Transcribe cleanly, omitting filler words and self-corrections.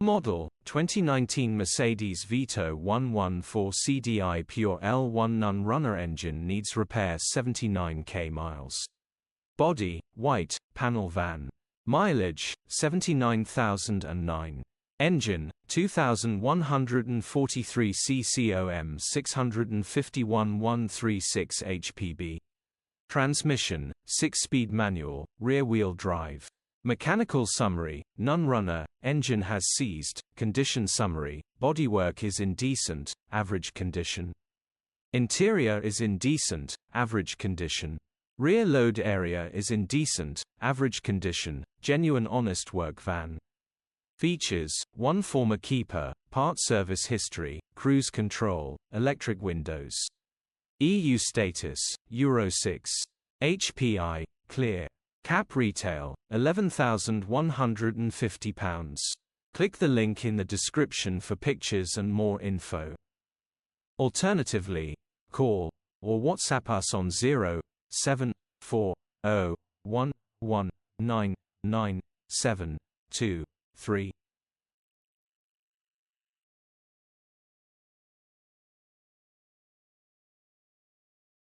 Model, 2019 Mercedes Vito 114CDi Pure L1 non-runner engine needs repair 79k miles. Body, white, panel van. Mileage, 79,009. Engine, 2143 ccom 651 136 hpb. Transmission, 6-speed manual, rear-wheel drive. Mechanical summary, non-runner, engine has seized. Condition summary, bodywork is in decent, average condition. Interior is in decent, average condition. Rear load area is in decent, average condition, genuine honest work van. Features, 1 former keeper, part service history, cruise control, electric windows. EU status, Euro 6. HPI, clear. Cap retail, £11,150. Click the link in the description for pictures and more info. Alternatively, call or WhatsApp us on 07401199723.